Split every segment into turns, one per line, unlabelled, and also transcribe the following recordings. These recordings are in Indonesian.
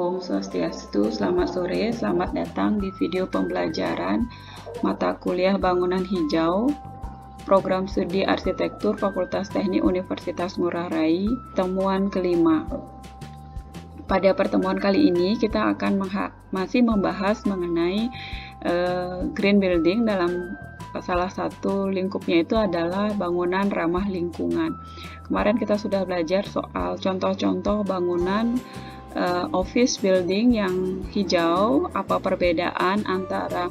Om Swastiastu, selamat sore, selamat datang di video pembelajaran mata kuliah Bangunan Hijau, Program Studi Arsitektur Fakultas Teknik Universitas Ngurah Rai, temuan kelima. Pada pertemuan kali ini kita akan masih membahas mengenai green building. Dalam salah satu lingkupnya itu adalah bangunan ramah lingkungan. Kemarin kita sudah belajar soal contoh-contoh bangunan office building yang hijau, apa perbedaan antara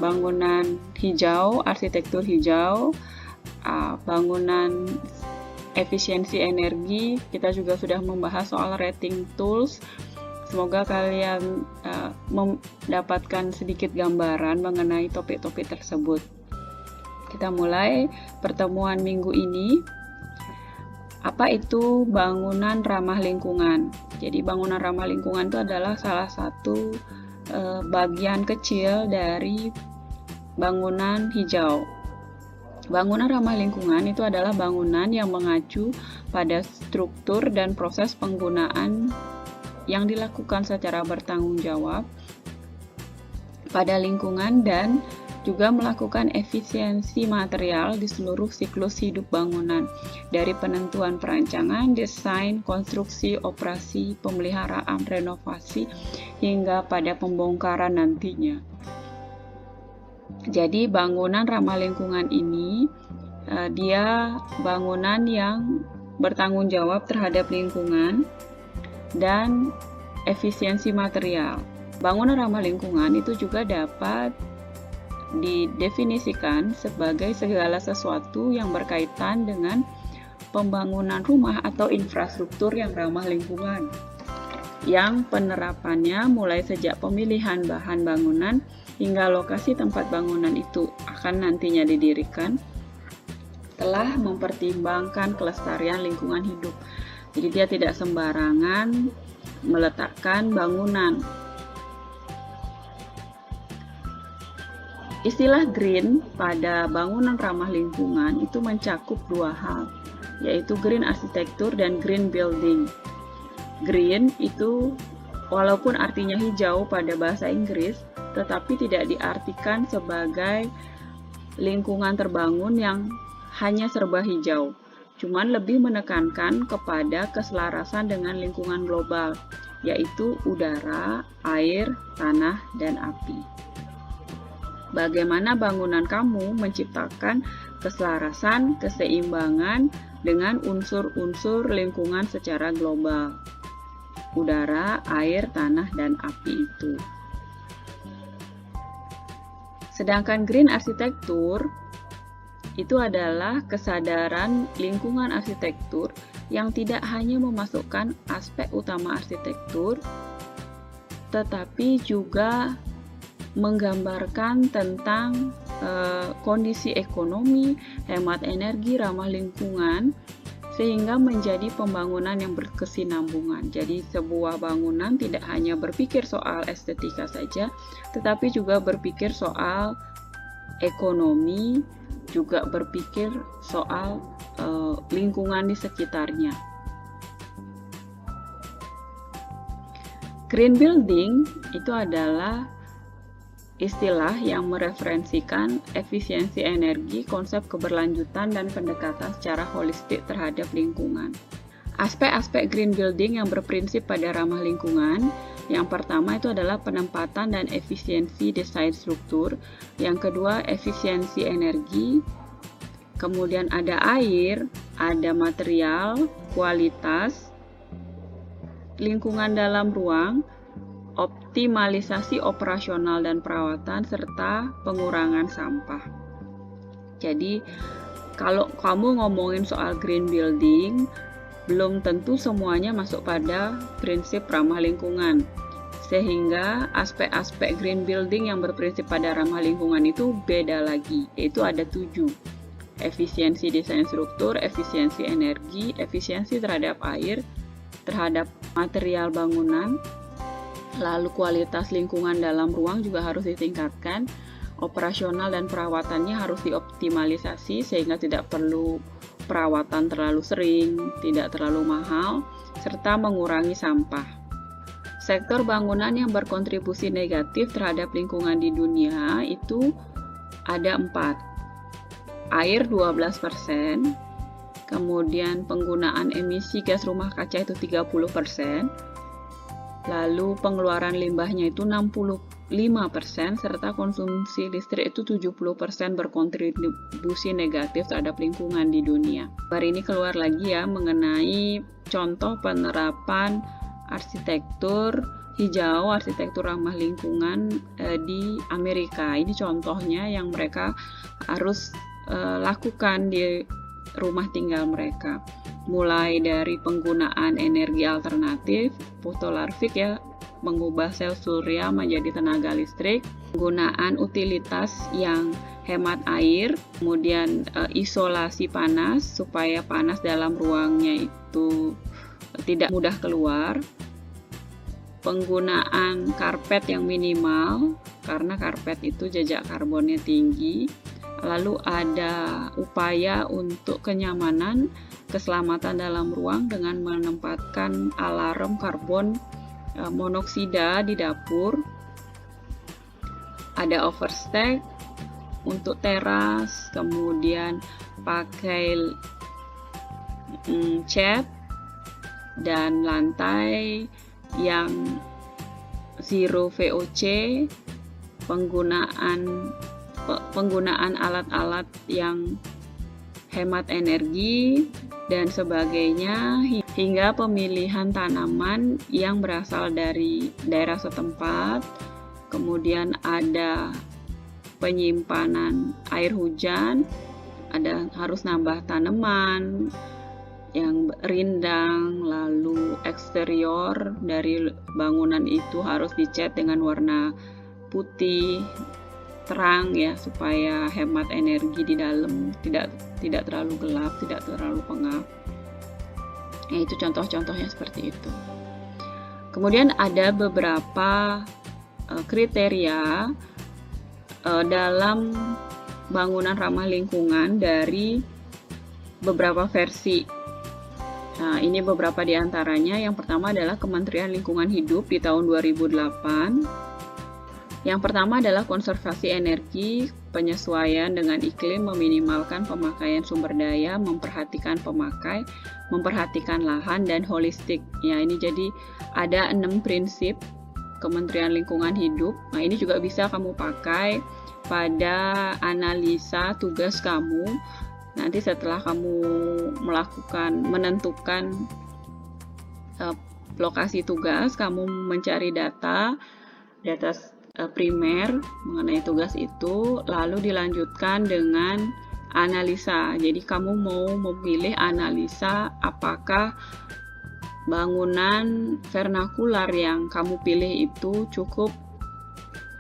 bangunan hijau, arsitektur hijau, bangunan efisiensi energi. Kita juga sudah membahas soal rating tools. Semoga kalian mendapatkan sedikit gambaran mengenai topik-topik tersebut. Kita mulai pertemuan minggu ini. Apa itu bangunan ramah lingkungan? Jadi bangunan ramah lingkungan itu adalah salah satu bagian kecil dari bangunan hijau. Bangunan ramah lingkungan itu adalah bangunan yang mengacu pada struktur dan proses penggunaan yang dilakukan secara bertanggung jawab pada lingkungan dan juga melakukan efisiensi material di seluruh siklus hidup bangunan, dari penentuan perancangan, desain, konstruksi, operasi, pemeliharaan, renovasi, hingga pada pembongkaran nantinya. Jadi bangunan ramah lingkungan ini dia bangunan yang bertanggung jawab terhadap lingkungan dan efisiensi material. Bangunan ramah lingkungan itu juga dapat didefinisikan sebagai segala sesuatu yang berkaitan dengan pembangunan rumah atau infrastruktur yang ramah lingkungan, yang penerapannya mulai sejak pemilihan bahan bangunan hingga lokasi tempat bangunan itu akan nantinya didirikan telah mempertimbangkan kelestarian lingkungan hidup. Jadi dia tidak sembarangan meletakkan bangunan. Istilah green pada bangunan ramah lingkungan itu mencakup dua hal, yaitu green arsitektur dan green building. Green itu walaupun artinya hijau pada bahasa Inggris, tetapi tidak diartikan sebagai lingkungan terbangun yang hanya serba hijau. Cuman lebih menekankan kepada keselarasan dengan lingkungan global, yaitu udara, air, tanah, dan api. Bagaimana bangunan kamu menciptakan keselarasan, keseimbangan dengan unsur-unsur lingkungan secara global. Udara, air, tanah, dan api itu. Sedangkan green arsitektur itu adalah kesadaran lingkungan arsitektur yang tidak hanya memasukkan aspek utama arsitektur, tetapi juga menggambarkan tentang kondisi ekonomi, hemat energi, ramah lingkungan, sehingga menjadi pembangunan yang berkesinambungan. Jadi sebuah bangunan tidak hanya berpikir soal estetika saja, tetapi juga berpikir soal ekonomi, juga berpikir soal lingkungan di sekitarnya. Green building itu adalah istilah yang mereferensikan efisiensi energi, konsep keberlanjutan, dan pendekatan secara holistik terhadap lingkungan. Aspek-aspek green building yang berprinsip pada ramah lingkungan, yang pertama itu adalah penempatan dan efisiensi desain struktur, yang kedua efisiensi energi, kemudian ada air, ada material, kualitas, lingkungan dalam ruang, optimalisasi operasional dan perawatan, serta pengurangan sampah. Jadi, kalau kamu ngomongin soal green building, belum tentu semuanya masuk pada prinsip ramah lingkungan. Sehingga aspek-aspek green building yang berprinsip pada ramah lingkungan itu beda lagi, yaitu ada 7. Efisiensi desain struktur, efisiensi energi, efisiensi terhadap air, terhadap material bangunan, lalu kualitas lingkungan dalam ruang juga harus ditingkatkan, operasional dan perawatannya harus dioptimalisasi sehingga tidak perlu perawatan terlalu sering, tidak terlalu mahal, serta mengurangi sampah. Sektor bangunan yang berkontribusi negatif terhadap lingkungan di dunia itu ada 4. Air 12%, kemudian penggunaan emisi gas rumah kaca itu 30%, lalu pengeluaran limbahnya itu 65%, serta konsumsi listrik itu 70% berkontribusi negatif terhadap lingkungan di dunia. Hari ini keluar lagi ya mengenai contoh penerapan arsitektur hijau, arsitektur ramah lingkungan di Amerika. Ini contohnya yang mereka harus lakukan di rumah tinggal mereka, mulai dari penggunaan energi alternatif, fotolarvik ya, mengubah sel surya menjadi tenaga listrik, penggunaan utilitas yang hemat air, kemudian isolasi panas supaya panas dalam ruangnya itu tidak mudah keluar, penggunaan karpet yang minimal karena karpet itu jejak karbonnya tinggi. Lalu ada upaya untuk kenyamanan, keselamatan dalam ruang dengan menempatkan alarm karbon monoksida di dapur. Ada overstack untuk teras, kemudian pakai cat dan lantai yang zero VOC, penggunaan alat-alat yang hemat energi dan sebagainya, hingga pemilihan tanaman yang berasal dari daerah setempat. Kemudian ada penyimpanan air hujan, ada harus nambah tanaman yang rindang, lalu eksterior dari bangunan itu harus dicat dengan warna putih terang ya, supaya hemat energi di dalam, tidak terlalu gelap, tidak terlalu pengap. Ya, itu contoh-contohnya seperti itu. Kemudian ada beberapa kriteria dalam bangunan ramah lingkungan dari beberapa versi. Nah, ini beberapa di antaranya. Yang pertama adalah Kementerian Lingkungan Hidup di tahun 2008. Yang pertama adalah konservasi energi, penyesuaian dengan iklim, meminimalkan pemakaian sumber daya, memperhatikan pemakai, memperhatikan lahan, dan holistik. Ya, ini jadi ada 6 prinsip Kementerian Lingkungan Hidup. Nah, ini juga bisa kamu pakai pada analisa tugas kamu. Nanti setelah kamu menentukan lokasi tugas, kamu mencari data primer mengenai tugas itu, lalu dilanjutkan dengan analisa. Jadi kamu mau memilih analisa apakah bangunan vernakular yang kamu pilih itu cukup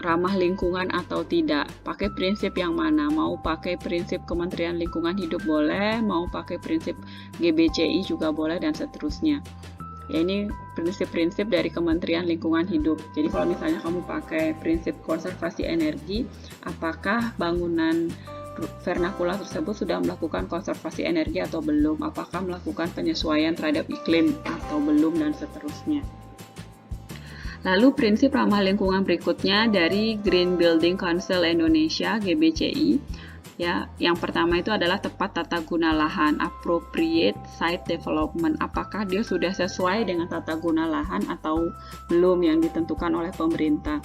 ramah lingkungan atau tidak. Pakai prinsip yang mana? Mau pakai prinsip Kementerian Lingkungan Hidup boleh, mau pakai prinsip GBCI juga boleh, dan seterusnya. Ya, ini prinsip-prinsip dari Kementerian Lingkungan Hidup. Jadi kalau misalnya kamu pakai prinsip konservasi energi, apakah bangunan vernakular tersebut sudah melakukan konservasi energi atau belum? Apakah melakukan penyesuaian terhadap iklim atau belum, dan seterusnya. Lalu prinsip ramah lingkungan berikutnya dari Green Building Council Indonesia (GBCI). Ya, yang pertama itu adalah tepat tata guna lahan, appropriate site development. Apakah dia sudah sesuai dengan tata guna lahan atau belum yang ditentukan oleh pemerintah?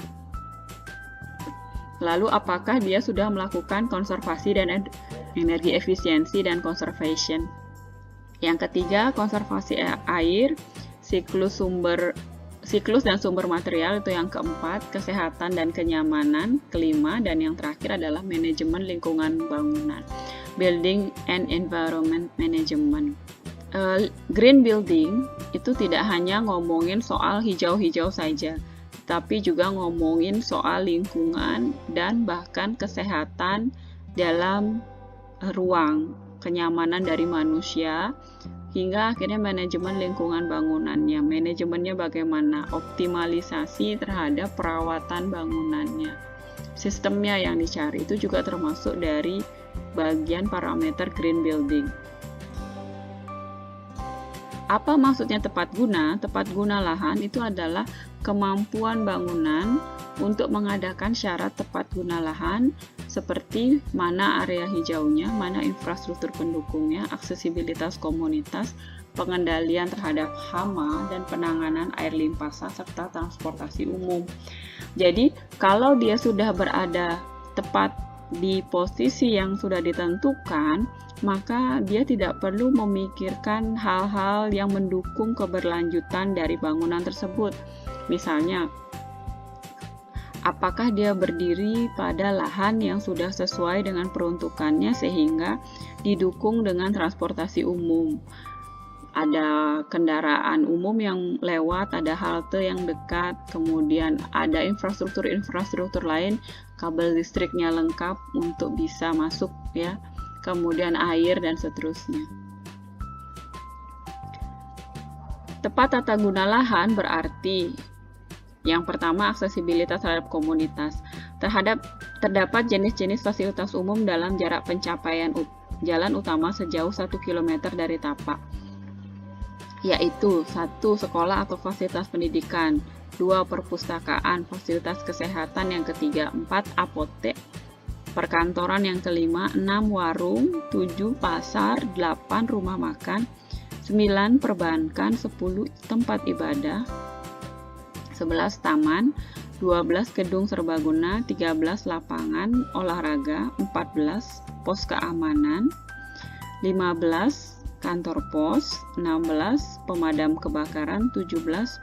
Lalu apakah dia sudah melakukan konservasi dan energi efisiensi dan conservation? Yang ketiga, konservasi air, siklus dan sumber material, itu yang keempat, kesehatan dan kenyamanan, kelima, dan yang terakhir adalah manajemen lingkungan bangunan, building and environment management. Green building itu tidak hanya ngomongin soal hijau-hijau saja, tapi juga ngomongin soal lingkungan dan bahkan kesehatan dalam ruang, kenyamanan dari manusia, hingga akhirnya manajemen lingkungan bangunannya. Manajemennya bagaimana? Optimalisasi terhadap perawatan bangunannya. Sistemnya yang dicari itu juga termasuk dari bagian parameter green building. Apa maksudnya tepat guna? Tepat guna lahan itu adalah kemampuan bangunan untuk mengadakan syarat tepat guna lahan seperti mana area hijaunya, mana infrastruktur pendukungnya, aksesibilitas komunitas, pengendalian terhadap hama, dan penanganan air limpasan serta transportasi umum. Jadi, kalau dia sudah berada tepat di posisi yang sudah ditentukan, maka dia tidak perlu memikirkan hal-hal yang mendukung keberlanjutan dari bangunan tersebut. Misalnya, apakah dia berdiri pada lahan yang sudah sesuai dengan peruntukannya sehingga didukung dengan transportasi umum. Ada kendaraan umum yang lewat, ada halte yang dekat, kemudian ada infrastruktur lain, kabel listriknya lengkap untuk bisa masuk ya, kemudian air dan seterusnya. Tepat tata guna lahan berarti yang pertama, aksesibilitas terhadap komunitas. Terdapat jenis-jenis fasilitas umum dalam jarak pencapaian jalan utama sejauh 1 km dari tapak, yaitu 1. Sekolah atau fasilitas pendidikan, 2. Perpustakaan, fasilitas kesehatan, yang ketiga 4. Apotek, perkantoran, yang kelima 6. Warung, 7. Pasar, 8. Rumah makan, 9. Perbankan, 10. Tempat ibadah, 11. Taman, 12. Gedung serbaguna, 13. Lapangan olahraga, 14. Pos keamanan, 15. Kantor pos, 16. Pemadam kebakaran, 17.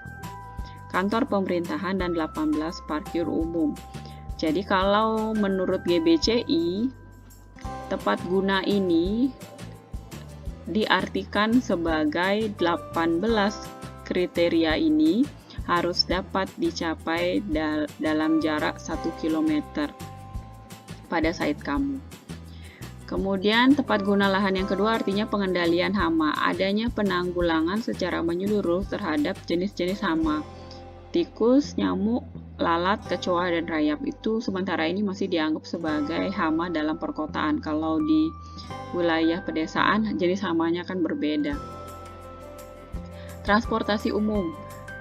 Kantor pemerintahan, dan 18. Parkir umum. Jadi kalau menurut GBCI, tepat guna ini diartikan sebagai 18 kriteria ini harus dapat dicapai dalam jarak 1 km pada site kamu. Kemudian tepat guna lahan yang kedua artinya pengendalian hama, adanya penanggulangan secara menyeluruh terhadap jenis-jenis hama, tikus, nyamuk, lalat, kecoa, dan rayap. Itu sementara ini masih dianggap sebagai hama dalam perkotaan. Kalau di wilayah pedesaan jenis hamanya kan berbeda. Transportasi umum.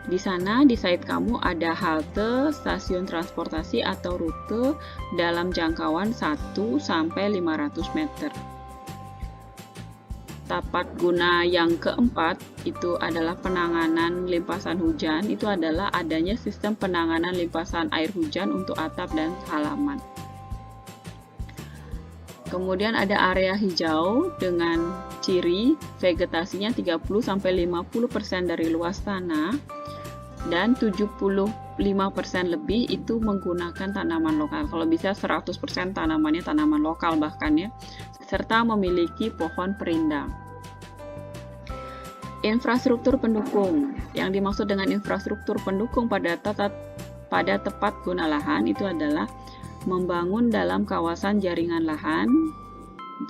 Di sana di site kamu ada halte, stasiun transportasi atau rute dalam jangkauan 1 sampai 500 meter. Tepat guna yang keempat itu adalah penanganan limpasan hujan. Itu adalah adanya sistem penanganan limpasan air hujan untuk atap dan halaman. Kemudian ada area hijau dengan ciri vegetasinya 30-50% dari luas tanah dan 75% lebih itu menggunakan tanaman lokal. Kalau bisa 100% tanamannya tanaman lokal bahkan ya, serta memiliki pohon perindang. Infrastruktur pendukung. Yang dimaksud dengan infrastruktur pendukung pada tepat guna lahan itu adalah membangun dalam kawasan jaringan lahan,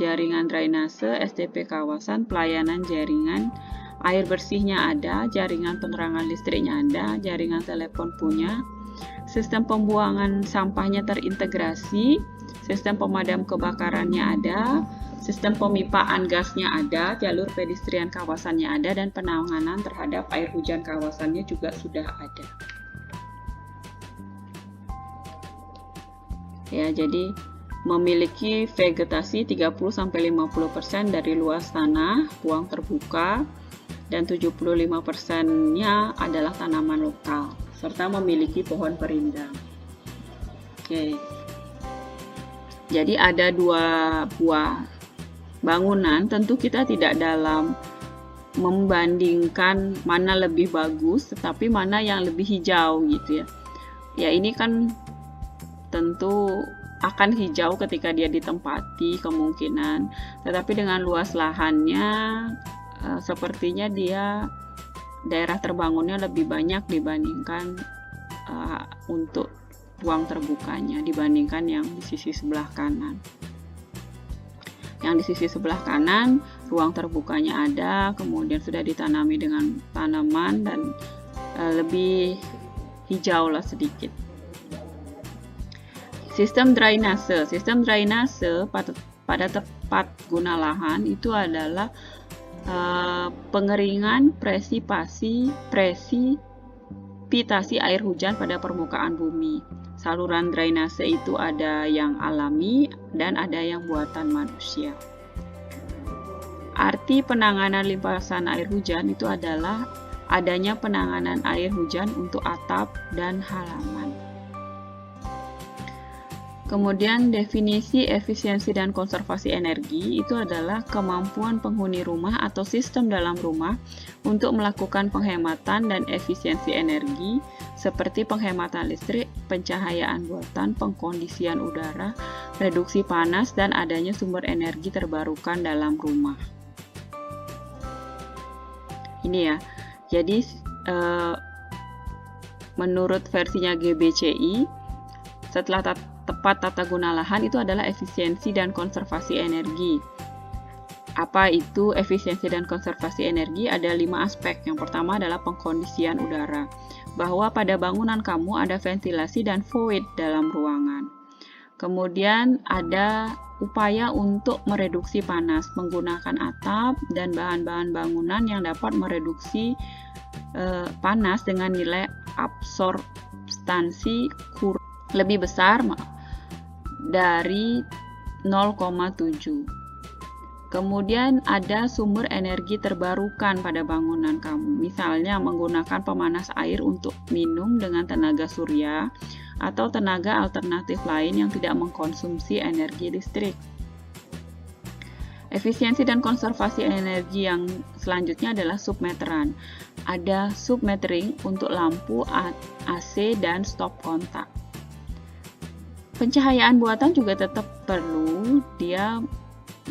jaringan drainase, SDP kawasan, pelayanan jaringan, air bersihnya ada, jaringan penerangan listriknya ada, jaringan telepon punya, sistem pembuangan sampahnya terintegrasi, sistem pemadam kebakarannya ada, sistem pemipaan gasnya ada, jalur pedestrian kawasannya ada, dan penanganan terhadap air hujan kawasannya juga sudah ada. Ya, jadi memiliki vegetasi 30-50% dari luas tanah, ruang terbuka, dan 75%-nya adalah tanaman lokal, serta memiliki pohon perindang. Oke. Jadi ada 2 buah bangunan, tentu kita tidak dalam membandingkan mana lebih bagus, tetapi mana yang lebih hijau gitu ya. Ya ini kan tentu akan hijau ketika dia ditempati kemungkinan, tetapi dengan luas lahannya sepertinya dia daerah terbangunnya lebih banyak dibandingkan untuk ruang terbukanya dibandingkan yang di sisi sebelah kanan. Yang di sisi sebelah kanan ruang terbukanya ada, kemudian sudah ditanami dengan tanaman dan lebih hijau lah sedikit. Sistem drainase pada tepat guna lahan itu adalah pengeringan, presipitasi air hujan pada permukaan bumi. Saluran drainase itu ada yang alami dan ada yang buatan manusia. Arti penanganan limpasan air hujan itu adalah adanya penanganan air hujan untuk atap dan halaman. Kemudian definisi efisiensi dan konservasi energi itu adalah kemampuan penghuni rumah atau sistem dalam rumah untuk melakukan penghematan dan efisiensi energi seperti penghematan listrik, pencahayaan buatan, pengkondisian udara, reduksi panas, dan adanya sumber energi terbarukan dalam rumah. Ini ya, jadi menurut versinya GBCI, setelah tepat tata guna lahan itu adalah efisiensi dan konservasi energi. Apa itu efisiensi dan konservasi energi? Ada 5 aspek. Yang pertama adalah pengkondisian udara, bahwa pada bangunan kamu ada ventilasi dan void dalam ruangan. Kemudian ada upaya untuk mereduksi panas menggunakan atap dan bahan-bahan bangunan yang dapat mereduksi panas dengan nilai absorpsi lebih besar dari 0,7. Kemudian ada sumber energi terbarukan pada bangunan kamu, misalnya menggunakan pemanas air untuk minum dengan tenaga surya atau tenaga alternatif lain yang tidak mengkonsumsi energi listrik. Efisiensi dan konservasi energi yang selanjutnya adalah submeteran. Ada submetering untuk lampu, AC, dan stop kontak. Pencahayaan buatan juga tetap perlu, dia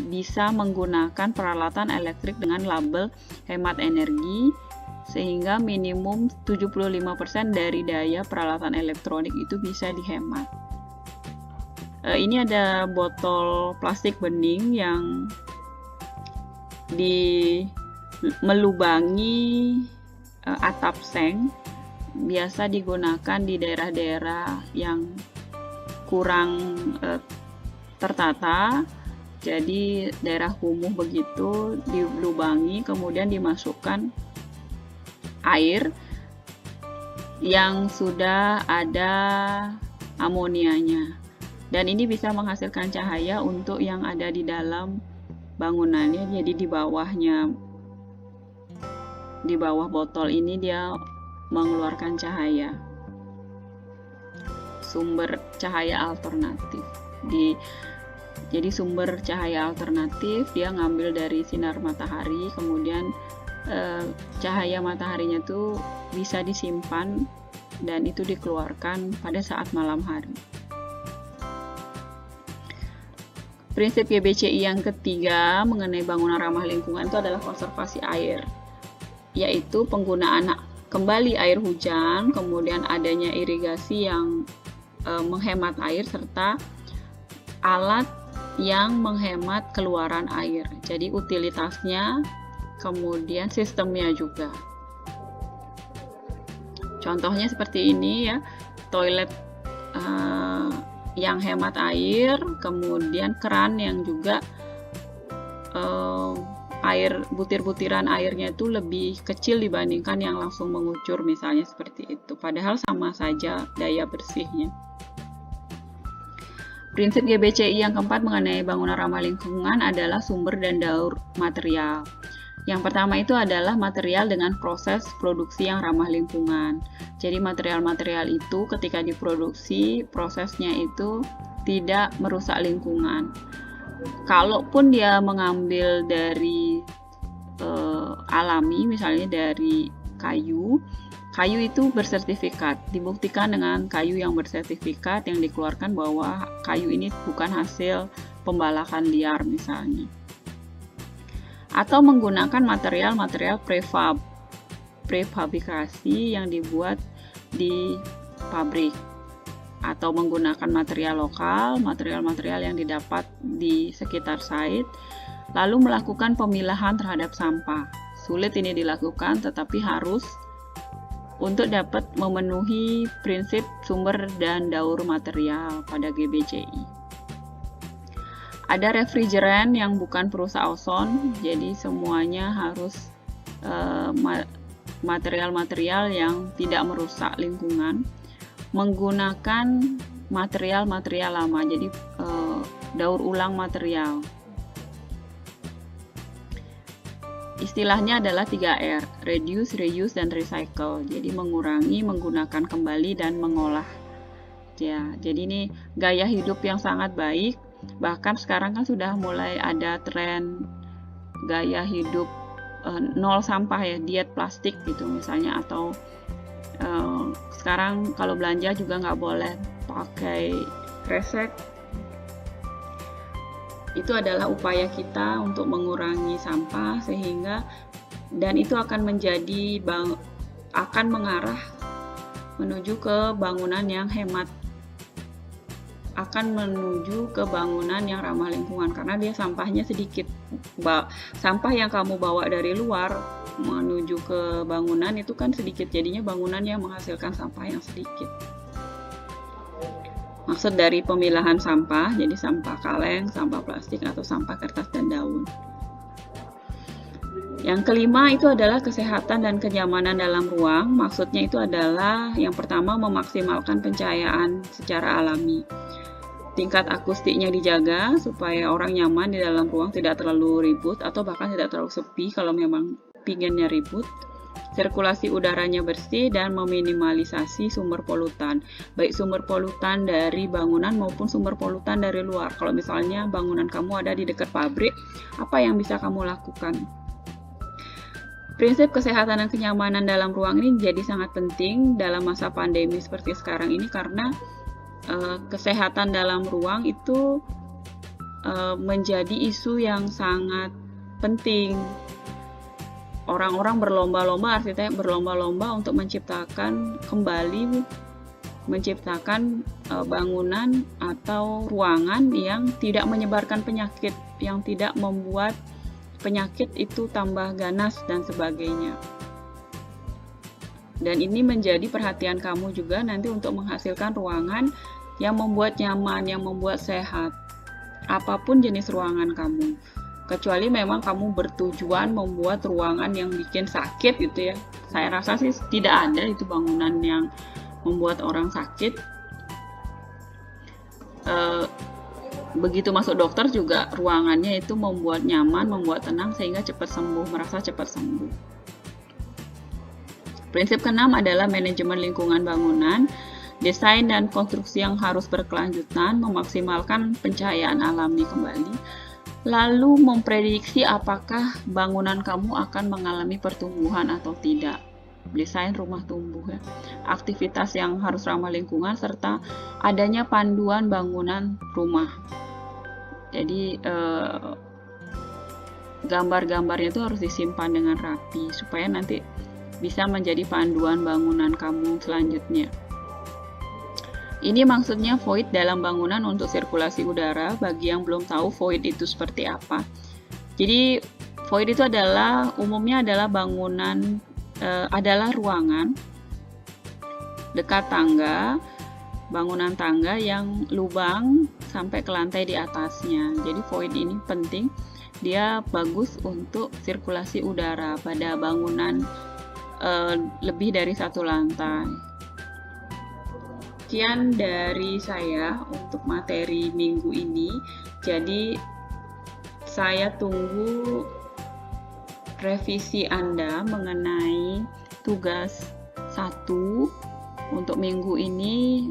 bisa menggunakan peralatan elektrik dengan label hemat energi sehingga minimum 75% dari daya peralatan elektronik itu bisa dihemat. Ini ada botol plastik bening yang melubangi atap seng, biasa digunakan di daerah-daerah yang kurang tertata. Jadi daerah kumuh begitu dilubangi, kemudian dimasukkan air yang sudah ada amonianya, dan ini bisa menghasilkan cahaya untuk yang ada di dalam bangunannya. Jadi di bawah botol ini dia mengeluarkan cahaya, sumber cahaya alternatif. Jadi sumber cahaya alternatif dia ngambil dari sinar matahari, kemudian cahaya mataharinya tuh bisa disimpan dan itu dikeluarkan pada saat malam hari. Prinsip GBCI yang ketiga mengenai bangunan ramah lingkungan itu adalah konservasi air, yaitu penggunaan kembali air hujan, kemudian adanya irigasi yang menghemat air, serta alat yang menghemat keluaran air. Jadi utilitasnya, kemudian sistemnya juga. Contohnya seperti ini ya, toilet yang hemat air, kemudian keran yang juga air, butir-butiran airnya itu lebih kecil dibandingkan yang langsung mengucur, misalnya seperti itu. Padahal sama saja daya bersihnya. Prinsip GBCI yang keempat mengenai bangunan ramah lingkungan adalah sumber dan daur material. Yang pertama itu adalah material dengan proses produksi yang ramah lingkungan. Jadi material-material itu ketika diproduksi, prosesnya itu tidak merusak lingkungan. Kalaupun dia mengambil dari alami, misalnya dari kayu itu bersertifikat, dibuktikan dengan kayu yang bersertifikat yang dikeluarkan bahwa kayu ini bukan hasil pembalakan liar misalnya. Atau menggunakan material-material prefabrikasi yang dibuat di pabrik, atau menggunakan material lokal, material-material yang didapat di sekitar site, lalu melakukan pemilahan terhadap sampah. Sulit ini dilakukan, tetapi harus untuk dapat memenuhi prinsip sumber dan daur material pada GBCI. Ada refrigeran yang bukan perusak ozon, jadi semuanya harus material-material yang tidak merusak lingkungan. Menggunakan material-material lama, jadi daur ulang material. Istilahnya adalah 3R, reduce, reuse, dan recycle. Jadi mengurangi, menggunakan kembali, dan mengolah. Ya, jadi ini gaya hidup yang sangat baik. Bahkan sekarang kan sudah mulai ada tren gaya hidup nol sampah ya, diet plastik gitu misalnya, atau sekarang kalau belanja juga nggak boleh pakai kresek. Itu adalah upaya kita untuk mengurangi sampah, sehingga dan itu akan mengarah menuju ke bangunan yang hemat, akan menuju ke bangunan yang ramah lingkungan karena dia sampahnya sedikit. Sampah yang kamu bawa dari luar menuju ke bangunan itu kan sedikit, jadinya bangunan yang menghasilkan sampah yang sedikit. Maksud dari pemilahan sampah, jadi sampah kaleng, sampah plastik, atau sampah kertas dan daun. Yang kelima itu adalah kesehatan dan kenyamanan dalam ruang. Maksudnya itu adalah yang pertama, memaksimalkan pencahayaan secara alami. Tingkat akustiknya dijaga supaya orang nyaman di dalam ruang, tidak terlalu ribut atau bahkan tidak terlalu sepi kalau memang pinginnya ribut. Sirkulasi udaranya bersih dan meminimalisasi sumber polutan, baik sumber polutan dari bangunan maupun sumber polutan dari luar. Kalau misalnya bangunan kamu ada di dekat pabrik, apa yang bisa kamu lakukan? Prinsip kesehatan dan kenyamanan dalam ruang ini jadi sangat penting dalam masa pandemi seperti sekarang ini, karena kesehatan dalam ruang itu menjadi isu yang sangat penting. Orang-orang berlomba-lomba, arsitek berlomba-lomba untuk menciptakan bangunan atau ruangan yang tidak menyebarkan penyakit, yang tidak membuat penyakit itu tambah ganas dan sebagainya. Dan ini menjadi perhatian kamu juga nanti untuk menghasilkan ruangan yang membuat nyaman, yang membuat sehat, apapun jenis ruangan kamu. Kecuali memang kamu bertujuan membuat ruangan yang bikin sakit gitu ya. Saya rasa sih tidak ada itu bangunan yang membuat orang sakit. Begitu masuk dokter juga ruangannya itu membuat nyaman, membuat tenang sehingga cepat sembuh, merasa cepat sembuh. Prinsip keenam adalah manajemen lingkungan bangunan. Desain dan konstruksi yang harus berkelanjutan, memaksimalkan pencahayaan alami kembali. Lalu memprediksi apakah bangunan kamu akan mengalami pertumbuhan atau tidak. Desain rumah tumbuh ya. Aktivitas yang harus ramah lingkungan serta adanya panduan bangunan rumah. Jadi gambar-gambarnya itu harus disimpan dengan rapi supaya nanti bisa menjadi panduan bangunan kamu selanjutnya. Ini maksudnya void dalam bangunan untuk sirkulasi udara. Bagi yang belum tahu void itu seperti apa. Jadi void itu umumnya adalah bangunan, adalah ruangan dekat tangga, bangunan tangga yang lubang sampai ke lantai di atasnya. Jadi void ini penting, dia bagus untuk sirkulasi udara pada bangunan lebih dari satu lantai. Sekian dari saya untuk materi minggu ini. Jadi saya tunggu revisi Anda mengenai tugas 1 untuk minggu ini.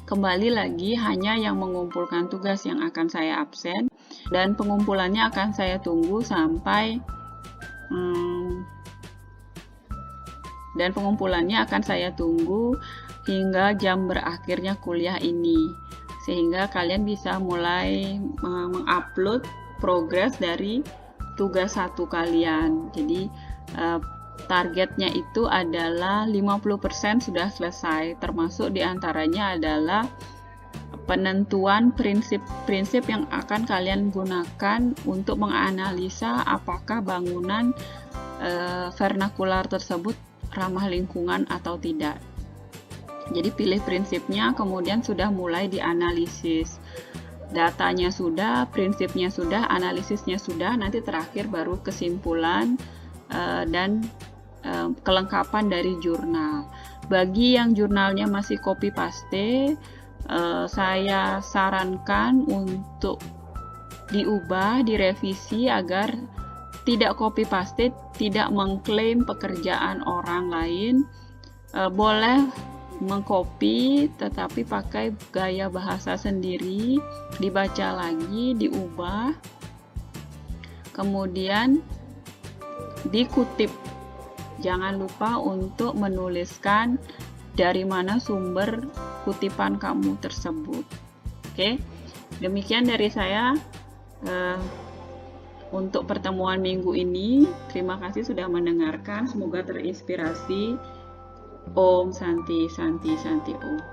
Kembali lagi hanya yang mengumpulkan tugas yang akan saya absen, dan pengumpulannya akan saya tunggu sampai hingga jam berakhirnya kuliah ini, sehingga kalian bisa mulai mengupload progres dari tugas 1 kalian. Jadi targetnya itu adalah 50% sudah selesai, termasuk diantaranya adalah penentuan prinsip-prinsip yang akan kalian gunakan untuk menganalisa apakah bangunan vernakular tersebut ramah lingkungan atau tidak. Jadi pilih prinsipnya, kemudian sudah mulai dianalisis. datanya sudah, prinsipnya sudah, analisisnya sudah, nanti terakhir baru kesimpulan dan kelengkapan dari jurnal. Bagi yang jurnalnya masih copy paste, saya sarankan untuk diubah, direvisi agar tidak copy paste, tidak mengklaim pekerjaan orang lain. Boleh mengcopy tetapi pakai gaya bahasa sendiri, dibaca lagi, diubah, kemudian dikutip. Jangan lupa untuk menuliskan dari mana sumber kutipan kamu tersebut. Oke, demikian dari saya untuk pertemuan minggu ini. Terima kasih sudah mendengarkan, semoga terinspirasi. Om Santi Santi Santi Om.